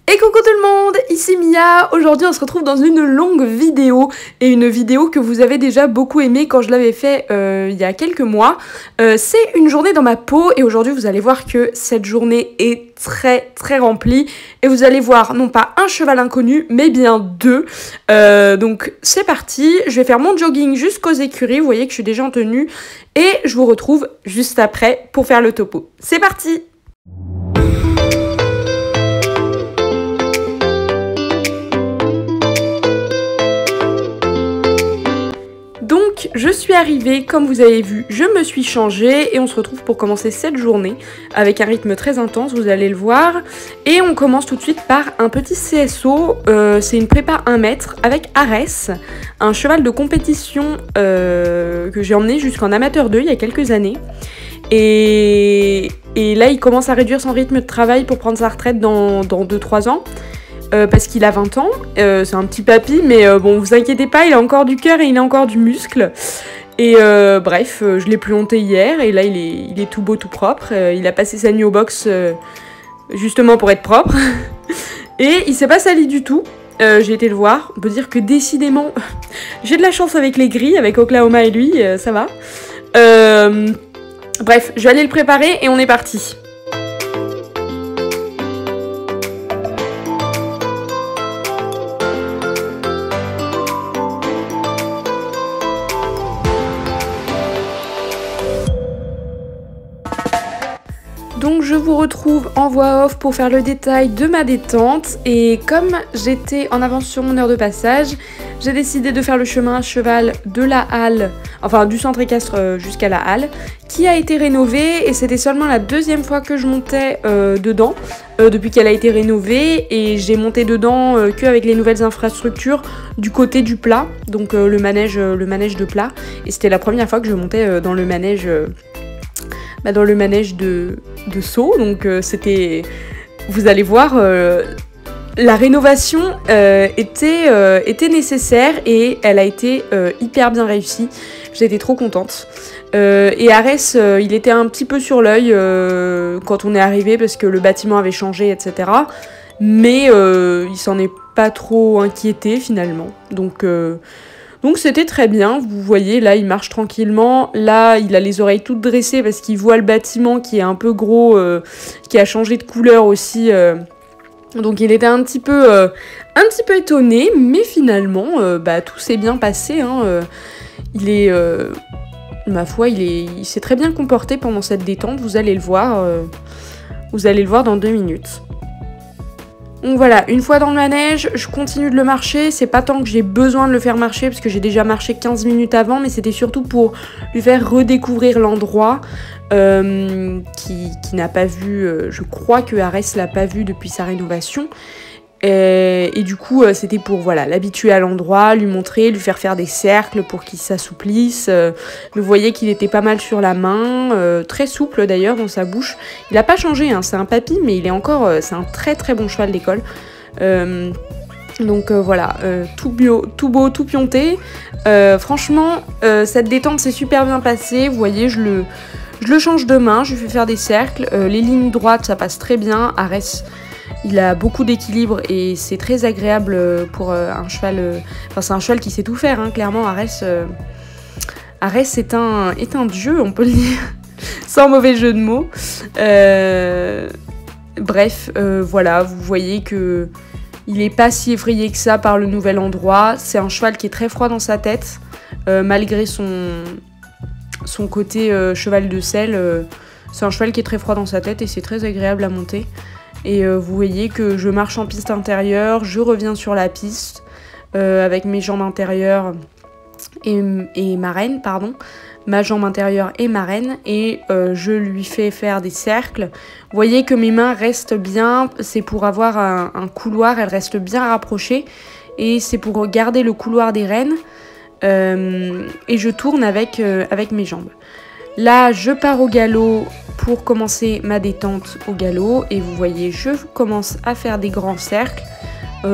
Et coucou tout le monde, ici Mia. Aujourd'hui on se retrouve dans une longue vidéo et une vidéo que vous avez déjà beaucoup aimée quand je l'avais fait il y a quelques mois. C'est une journée dans ma peau et aujourd'hui vous allez voir que cette journée est très remplie et vous allez voir non pas un cheval inconnu mais bien deux. Donc c'est parti, je vais faire mon jogging jusqu'aux écuries, vous voyez que je suis déjà en tenue et je vous retrouve juste après pour faire le topo. C'est parti! Donc je suis arrivée, comme vous avez vu, je me suis changée et on se retrouve pour commencer cette journée avec un rythme très intense, vous allez le voir. Et on commence tout de suite par un petit CSO, c'est une prépa 1 mètre avec Arès, un cheval de compétition que j'ai emmené jusqu'en amateur 2 il y a quelques années. Et là il commence à réduire son rythme de travail pour prendre sa retraite dans 2-3 ans. Parce qu'il a 20 ans, c'est un petit papy, mais bon, vous inquiétez pas, il a encore du cœur et il a encore du muscle. Et bref, je l'ai plus monté hier, et là il est tout beau, tout propre. Il a passé sa nuit au box justement pour être propre. Et il s'est pas sali du tout, j'ai été le voir. On peut dire que décidément, j'ai de la chance avec les grilles, avec Oklahoma et lui, ça va. Bref, je vais aller le préparer et on est parti. Donc je vous retrouve en voix off pour faire le détail de ma détente et comme j'étais en avance sur mon heure de passage, j'ai décidé de faire le chemin à cheval de la halle, enfin du centre équestre jusqu'à la halle, qui a été rénovée et c'était seulement la deuxième fois que je montais dedans depuis qu'elle a été rénovée et j'ai monté dedans qu'avec les nouvelles infrastructures du côté du plat, donc le manège de plat, et c'était la première fois que je montais dans le manège de saut, donc c'était, vous allez voir, la rénovation était nécessaire et elle a été hyper bien réussie, j'étais trop contente. Et Arès, il était un petit peu sur l'œil quand on est arrivé parce que le bâtiment avait changé, etc. Mais il s'en est pas trop inquiété finalement, donc c'était très bien, vous voyez, là il marche tranquillement, là il a les oreilles toutes dressées parce qu'il voit le bâtiment qui est un peu gros, qui a changé de couleur aussi, donc il était un petit peu étonné, mais finalement tout s'est bien passé, hein, ma foi, il s'est très bien comporté pendant cette détente, vous allez le voir dans 2 minutes. Donc voilà, une fois dans le manège, je continue de le marcher, c'est pas tant que j'ai besoin de le faire marcher parce que j'ai déjà marché 15 minutes avant, mais c'était surtout pour lui faire redécouvrir l'endroit qui n'a pas vu, je crois que Arès l'a pas vu depuis sa rénovation. Et du coup, c'était pour l'habituer à l'endroit, lui montrer, lui faire des cercles pour qu'il s'assouplisse. Vous voyez qu'il était pas mal sur la main, très souple d'ailleurs dans sa bouche. Il n'a pas changé, hein, c'est un papy, mais il est encore, c'est un très bon cheval d'école. Donc voilà, tout beau, tout pionté. Franchement, cette détente s'est super bien passée. Vous voyez, je le change de main, je lui fais faire des cercles. Les lignes droites, ça passe très bien. Arès, il a beaucoup d'équilibre et c'est très agréable pour un cheval. Enfin, c'est un cheval qui sait tout faire, hein, clairement. Arès est un dieu, on peut le dire, sans mauvais jeu de mots. Bref, voilà, vous voyez que il est pas si effrayé que ça par le nouvel endroit. C'est un cheval qui est très froid dans sa tête, malgré son côté cheval de selle. C'est un cheval qui est très froid dans sa tête et c'est très agréable à monter. Et vous voyez que je marche en piste intérieure, je reviens sur la piste avec mes jambes intérieures et ma reine, pardon. Ma jambe intérieure et ma reine, et je lui fais faire des cercles. Vous voyez que mes mains restent bien, c'est pour avoir un couloir, elles restent bien rapprochées, et c'est pour garder le couloir des rênes, et je tourne avec mes jambes. Là, je pars au galop pour commencer ma détente au galop, et vous voyez, je commence à faire des grands cercles.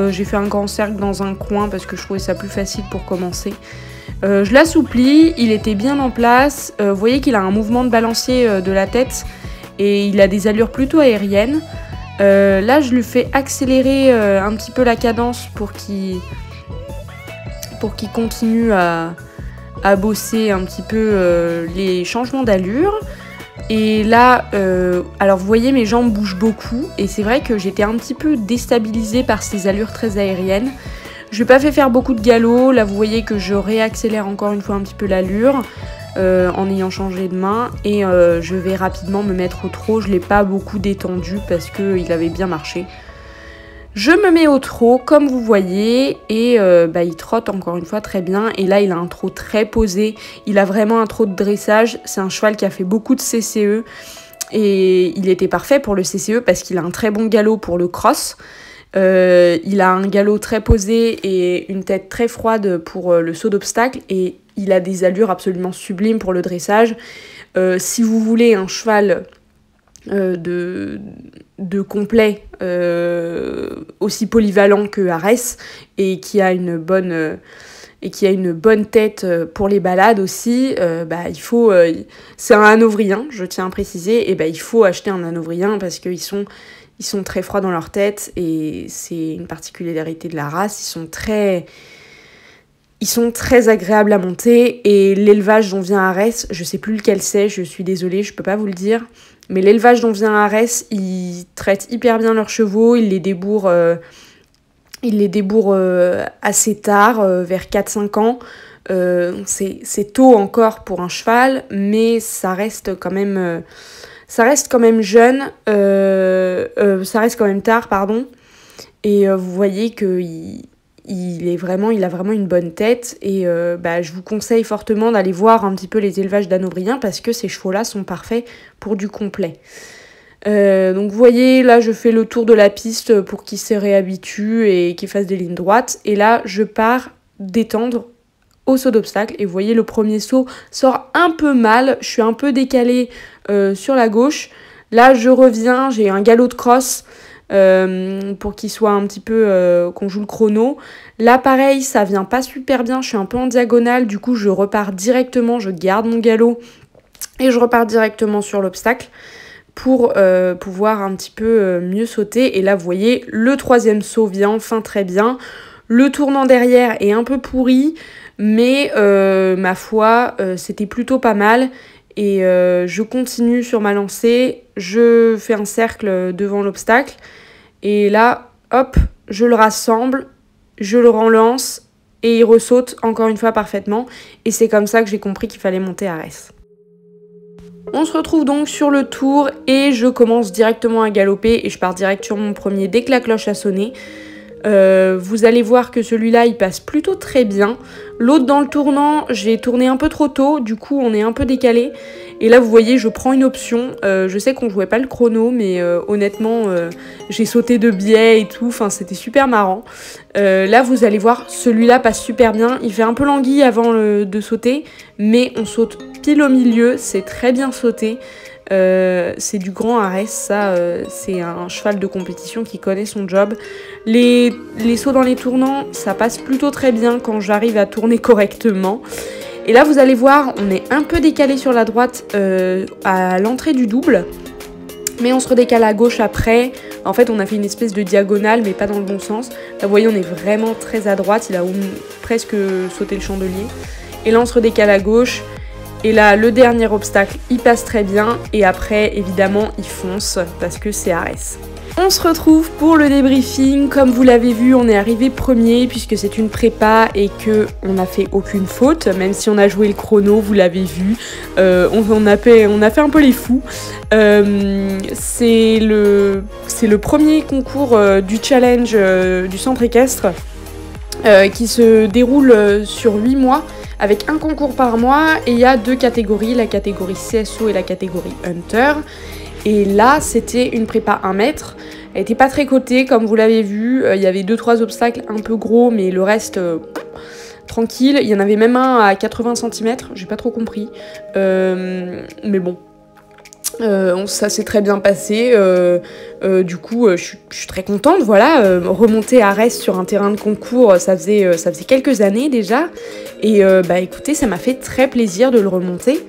J'ai fait un grand cercle dans un coin parce que je trouvais ça plus facile pour commencer. Je l'assouplis, il était bien en place. Vous voyez qu'il a un mouvement de balancier de la tête et il a des allures plutôt aériennes. Là, je lui fais accélérer un petit peu la cadence pour qu'il continue à bosser un petit peu les changements d'allure. Et là, alors vous voyez, mes jambes bougent beaucoup et c'est vrai que j'étais un petit peu déstabilisée par ces allures très aériennes. Je lui ai pas fait faire beaucoup de galop. Là, vous voyez que je réaccélère encore une fois un petit peu l'allure en ayant changé de main. Et je vais rapidement me mettre au trot. Je l'ai pas beaucoup détendu parce qu'il avait bien marché. Je me mets au trot, comme vous voyez, et il trotte encore une fois très bien. Et là, il a un trot très posé. Il a vraiment un trot de dressage. C'est un cheval qui a fait beaucoup de CCE. Et il était parfait pour le CCE parce qu'il a un très bon galop pour le cross. Il a un galop très posé et une tête très froide pour le saut d'obstacle. Et il a des allures absolument sublimes pour le dressage. Si vous voulez un cheval de complet aussi polyvalent que Arès et qui a une bonne tête pour les balades aussi, il faut c'est un hanovrien, je tiens à préciser, et il faut acheter un hanovrien parce qu'ils sont très froids dans leur tête et c'est une particularité de la race. Ils sont très agréables à monter et l'élevage dont vient Arès, je sais plus lequel c'est, je suis désolée, je peux pas vous le dire. Mais l'élevage dont vient Arès, ils traitent hyper bien leurs chevaux, ils les débourrent assez tard, vers 4-5 ans. C'est tôt encore pour un cheval, mais ça reste quand même jeune, ça reste quand même tard, pardon. Et vous voyez qu'il a vraiment une bonne tête et je vous conseille fortement d'aller voir un petit peu les élevages d'hanovrien parce que ces chevaux-là sont parfaits pour du complet. Donc vous voyez, là je fais le tour de la piste pour qu'il se réhabitue et qu'il fasse des lignes droites. Et là je pars détendre au saut d'obstacle. Et vous voyez, le premier saut sort un peu mal, je suis un peu décalée sur la gauche. Là je reviens, j'ai un galop de crosse. Pour qu'il soit un petit peu qu'on joue le chrono. Là pareil, ça vient pas super bien, je suis un peu en diagonale, du coup je repars directement, je garde mon galop et je repars directement sur l'obstacle pour pouvoir un petit peu mieux sauter. Et là vous voyez, le troisième saut vient enfin très bien. Le tournant derrière est un peu pourri, mais ma foi, c'était plutôt pas mal. Et je continue sur ma lancée, je fais un cercle devant l'obstacle. Et là, hop, je le rassemble, je le relance et il ressaute encore une fois parfaitement. Et c'est comme ça que j'ai compris qu'il fallait monter Arès. On se retrouve donc sur le tour et je commence directement à galoper et je pars direct sur mon premier dès que la cloche a sonné. Vous allez voir que celui-là il passe plutôt très bien. L'autre dans le tournant, j'ai tourné un peu trop tôt, du coup on est un peu décalé. Et là vous voyez, je prends une option. Je sais qu'on jouait pas le chrono, mais honnêtement j'ai sauté de biais et tout, enfin c'était super marrant. Là vous allez voir, celui-là passe super bien. Il fait un peu languille avant de sauter, mais on saute pile au milieu, c'est très bien sauté. C'est du grand Arès, ça, c'est un cheval de compétition qui connaît son job. Les sauts dans les tournants, ça passe plutôt très bien quand j'arrive à tourner correctement. Et là, vous allez voir, on est un peu décalé sur la droite à l'entrée du double, mais on se redécale à gauche après. En fait, on a fait une espèce de diagonale, mais pas dans le bon sens. Là, vous voyez, on est vraiment très à droite, il a presque sauté le chandelier. Et là, on se redécale à gauche. Et là, le dernier obstacle, il passe très bien. Et après, évidemment, il fonce parce que c'est Arès. On se retrouve pour le débriefing. Comme vous l'avez vu, on est arrivé premier puisque c'est une prépa et qu'on n'a fait aucune faute. Même si on a joué le chrono, vous l'avez vu. On a fait un peu les fous. C'est le premier concours du challenge du centre équestre qui se déroule sur 8 mois. Avec un concours par mois et il y a 2 catégories, la catégorie CSO et la catégorie Hunter. Et là, c'était une prépa 1 mètre. Elle était pas très cotée, comme vous l'avez vu. Il y avait 2-3 obstacles un peu gros, mais le reste, tranquille. Il y en avait même un à 80 cm, j'ai pas trop compris. Mais bon. Ça s'est très bien passé, du coup je suis très contente, voilà, remonter à Arès sur un terrain de concours, ça faisait quelques années déjà, et écoutez, ça m'a fait très plaisir de le remonter.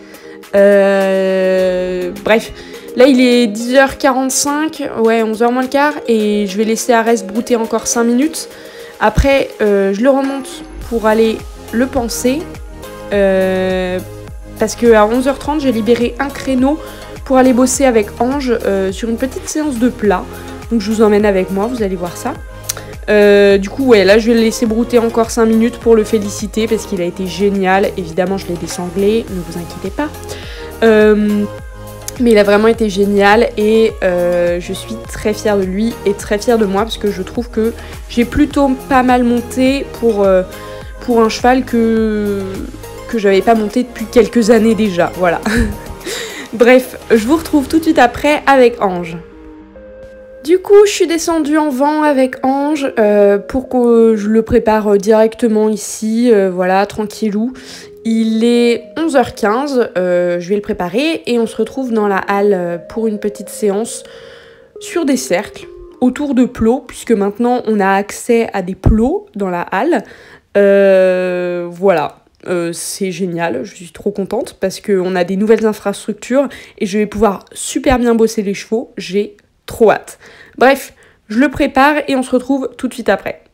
Bref, Là, il est 10h45, ouais, 11h moins le quart, et je vais laisser Arès brouter encore 5 minutes. Après, je le remonte pour aller le panser, parce qu'à 11h30, j'ai libéré un créneau pour aller bosser avec Ange sur une petite séance de plat. Donc je vous emmène avec moi, vous allez voir ça. Du coup, ouais, là, je vais le laisser brouter encore 5 minutes pour le féliciter, parce qu'il a été génial. Évidemment, je l'ai désanglé, ne vous inquiétez pas. Mais il a vraiment été génial et je suis très fière de lui et très fière de moi parce que je trouve que j'ai plutôt pas mal monté pour un cheval que j'avais pas monté depuis quelques années déjà, voilà. Bref, je vous retrouve tout de suite après avec Ange. Du coup, je suis descendue en vent avec Ange pour que je le prépare directement ici, voilà, tranquillou. Il est 11h15, je vais le préparer et on se retrouve dans la halle pour une petite séance sur des cercles autour de plots, puisque maintenant on a accès à des plots dans la halle. Voilà, c'est génial, je suis trop contente parce qu'on a des nouvelles infrastructures et je vais pouvoir super bien bosser les chevaux, j'ai trop hâte. Bref, je le prépare et on se retrouve tout de suite après.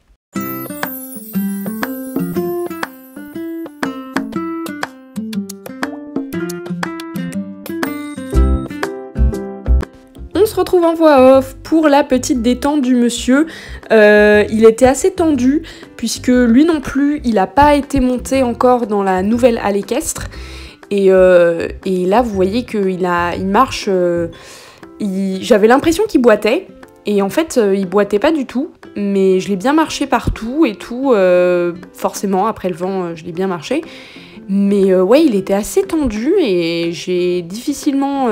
On se retrouve en voix off pour la petite détente du monsieur. Il était assez tendu puisque lui non plus, il n'a pas été monté encore dans la nouvelle halle équestre. Et là, vous voyez qu'il marche. J'avais l'impression qu'il boitait. Et en fait, il boitait pas du tout. Mais je l'ai bien marché partout et tout. Forcément, après le vent, je l'ai bien marché. Mais ouais, il était assez tendu et j'ai difficilement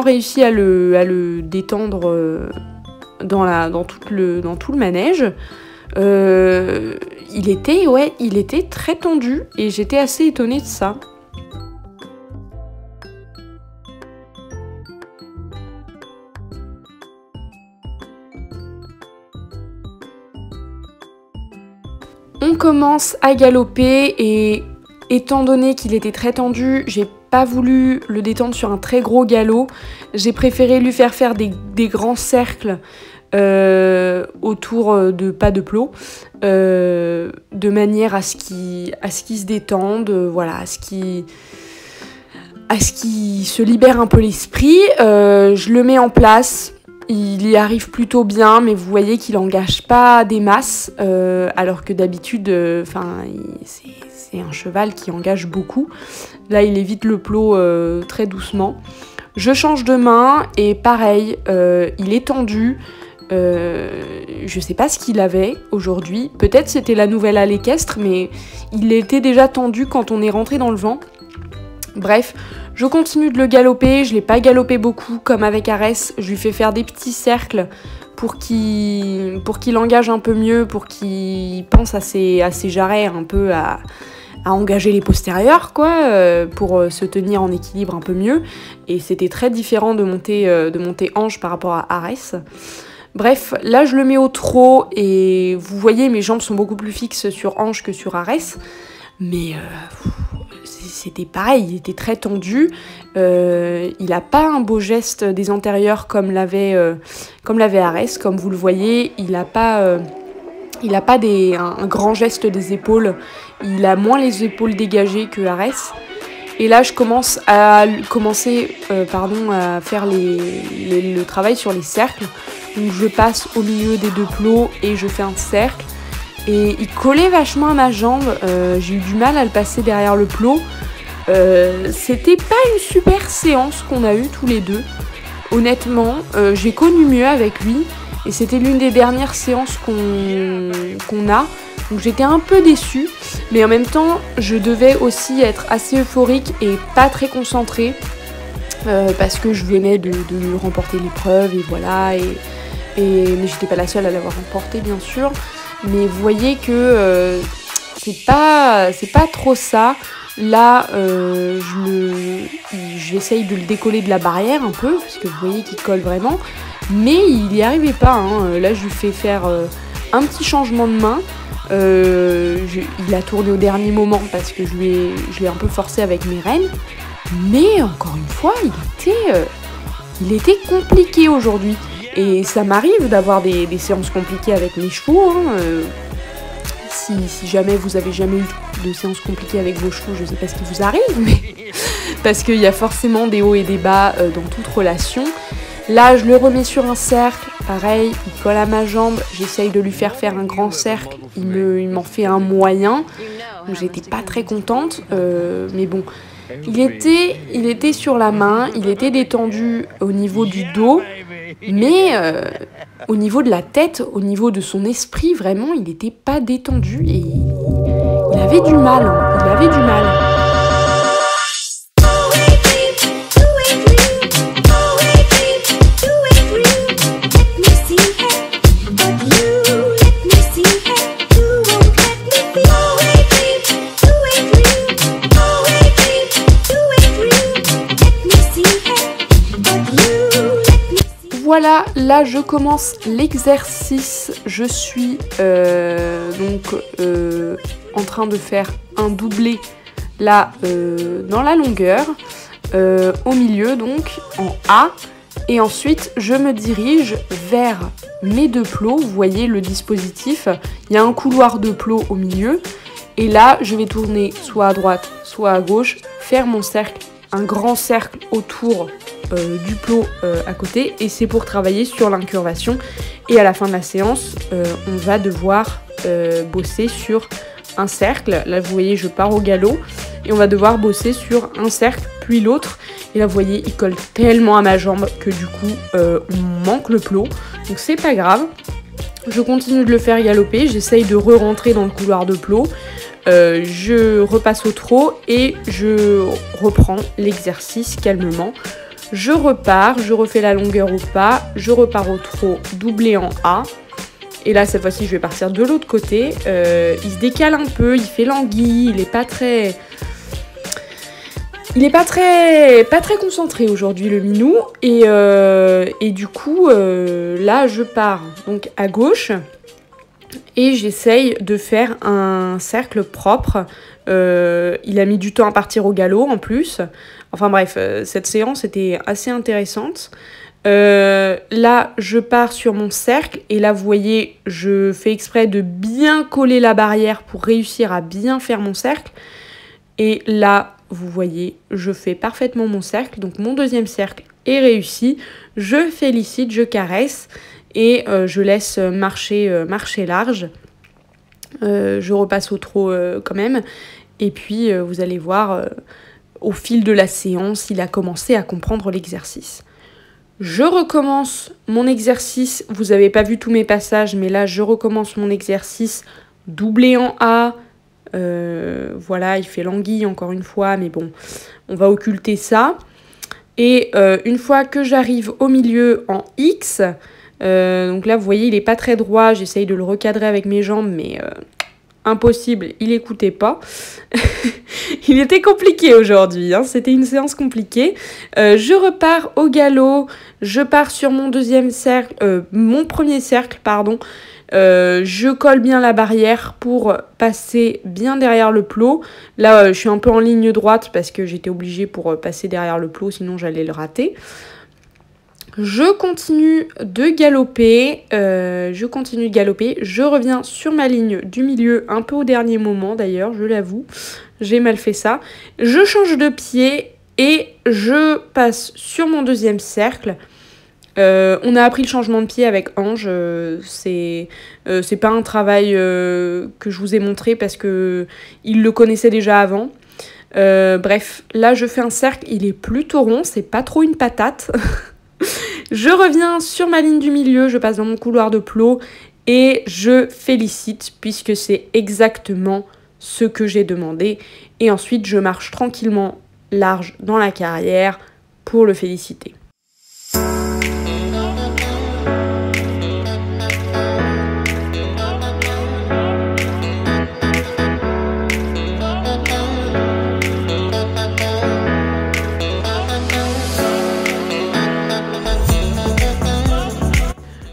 réussi à le détendre dans tout le manège. Il était très tendu et j'étais assez étonnée de ça. On commence à galoper et étant donné qu'il était très tendu, j'ai pas voulu le détendre sur un très gros galop. J'ai préféré lui faire des grands cercles autour de pas de plot, de manière à ce qu'il se détende, voilà, à ce qu'il se libère un peu l'esprit. Je le mets en place. Il y arrive plutôt bien, mais vous voyez qu'il engage pas des masses, alors que d'habitude, c'est un cheval qui engage beaucoup. Là, il évite le plot très doucement. Je change de main et pareil, il est tendu. Je sais pas ce qu'il avait aujourd'hui. Peut-être c'était la nouvelle halle équestre, mais il était déjà tendu quand on est rentré dans le vent. Bref, je continue de le galoper, je l'ai pas galopé beaucoup comme avec Arès, je lui fais faire des petits cercles pour qu'il engage un peu mieux, pour qu'il pense à ses jarrets un peu à engager les postérieurs, quoi, pour se tenir en équilibre un peu mieux. Et c'était très différent de monter Ange par rapport à Arès. Bref, là je le mets au trot et vous voyez mes jambes sont beaucoup plus fixes sur Ange que sur Arès. Mais c'était pareil, il était très tendu. Il n'a pas un beau geste des antérieurs comme l'avait Arès, comme vous le voyez. Il n'a pas un grand geste des épaules. Il a moins les épaules dégagées que Arès. Et là, je commence à faire le travail sur les cercles. Donc je passe au milieu des deux plots et je fais un cercle. Et il collait vachement à ma jambe. J'ai eu du mal à le passer derrière le plot. C'était pas une super séance qu'on a eue tous les deux. Honnêtement, j'ai connu mieux avec lui. Et c'était l'une des dernières séances qu'on a. Donc j'étais un peu déçue. Mais en même temps, je devais aussi être assez euphorique et pas très concentrée. Parce que je venais de remporter l'épreuve et voilà. Mais j'étais pas la seule à l'avoir remporté, bien sûr. Mais vous voyez que c'est pas trop ça. Là, j'essaye de le décoller de la barrière un peu, parce que vous voyez qu'il colle vraiment. Mais il n'y arrivait pas. Hein. Là, je lui fais faire un petit changement de main. Il a tourné au dernier moment parce que je l'ai un peu forcé avec mes rênes. Mais encore une fois, il était compliqué aujourd'hui. Et ça m'arrive d'avoir des séances compliquées avec mes chevaux. Si jamais vous avez jamais eu de séances compliquées avec vos chevaux, je sais pas ce qui vous arrive, mais parce qu'il y a forcément des hauts et des bas dans toute relation. Là, je le remets sur un cercle, pareil, il colle à ma jambe, j'essaye de lui faire un grand cercle, il m'en fait un moyen, donc j'étais pas très contente, mais bon, il était sur la main, il était détendu au niveau du dos, mais au niveau de la tête, au niveau de son esprit, vraiment, il n'était pas détendu et il avait du mal, hein, il avait du mal. Voilà, là je commence l'exercice, je suis en train de faire un doublé là dans la longueur, au milieu donc en A, et ensuite je me dirige vers mes deux plots. Vous voyez le dispositif, il y a un couloir de plots au milieu, et là je vais tourner soit à droite soit à gauche, faire mon cercle, un grand cercle autour du plot à côté, et c'est pour travailler sur l'incurvation. Et à la fin de la séance, on va devoir bosser sur un cercle. Là vous voyez, je pars au galop et on va devoir bosser sur un cercle puis l'autre. Et là vous voyez, il colle tellement à ma jambe que du coup on manque le plot, donc c'est pas grave. Je continue de le faire galoper, j'essaye de re-rentrer dans le couloir de plot. Je repasse au trot et je reprends l'exercice calmement. Je repars, je refais la longueur au pas, je repars au trot doublé en A. Et là, cette fois-ci, je vais partir de l'autre côté. Il se décale un peu, il fait l'anguille, il est pas très concentré aujourd'hui, le minou. Et du coup, là, je pars donc à gauche et j'essaye de faire un cercle propre. Il a mis du temps à partir au galop en plus. Enfin bref, cette séance était assez intéressante. Là, je pars sur mon cercle et là, vous voyez, je fais exprès de bien coller la barrière pour réussir à bien faire mon cercle. Et là, vous voyez, je fais parfaitement mon cercle. Donc mon deuxième cercle est réussi. Je félicite, je caresse et je laisse marcher large. Je repasse au trot quand même. Et puis, vous allez voir, au fil de la séance, il a commencé à comprendre l'exercice. Je recommence mon exercice. Vous n'avez pas vu tous mes passages, mais là, je recommence mon exercice doublé en A. Voilà, il fait l'anguille encore une fois, mais bon, on va occulter ça. Et une fois que j'arrive au milieu en X, donc là, vous voyez, il n'est pas très droit. J'essaye de le recadrer avec mes jambes, mais impossible, il n'écoutait pas. Il était compliqué aujourd'hui, hein, c'était une séance compliquée. Je repars au galop, je pars sur mon mon premier cercle, pardon. Je colle bien la barrière pour passer bien derrière le plot. Là, je suis un peu en ligne droite parce que j'étais obligée pour passer derrière le plot, sinon j'allais le rater. Je continue de galoper, je reviens sur ma ligne du milieu, un peu au dernier moment d'ailleurs, je l'avoue, j'ai mal fait ça. Je change de pied et je passe sur mon deuxième cercle. On a appris le changement de pied avec Ange, c'est pas un travail que je vous ai montré parce que il le connaissait déjà avant. Bref, là je fais un cercle, il est plutôt rond, c'est pas trop une patate. Je reviens sur ma ligne du milieu, je passe dans mon couloir de plot et je félicite puisque c'est exactement ce que j'ai demandé. Et ensuite, je marche tranquillement large dans la carrière pour le féliciter.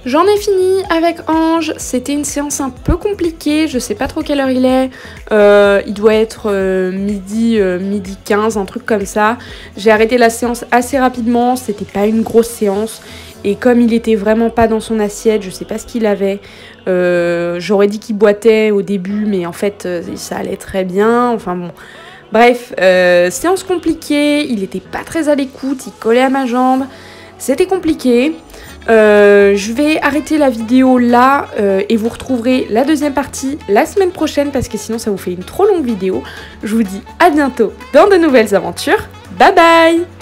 J'en ai fini avec Ange, c'était une séance un peu compliquée, je sais pas trop quelle heure il est, il doit être midi 15, un truc comme ça. J'ai arrêté la séance assez rapidement, c'était pas une grosse séance, et comme il était vraiment pas dans son assiette, je sais pas ce qu'il avait, j'aurais dit qu'il boitait au début, mais en fait ça allait très bien, enfin bon. Bref, séance compliquée, il était pas très à l'écoute, il collait à ma jambe, c'était compliqué. Je vais arrêter la vidéo là et vous retrouverez la deuxième partie la semaine prochaine parce que sinon ça vous fait une trop longue vidéo. Je vous dis à bientôt dans de nouvelles aventures. Bye bye!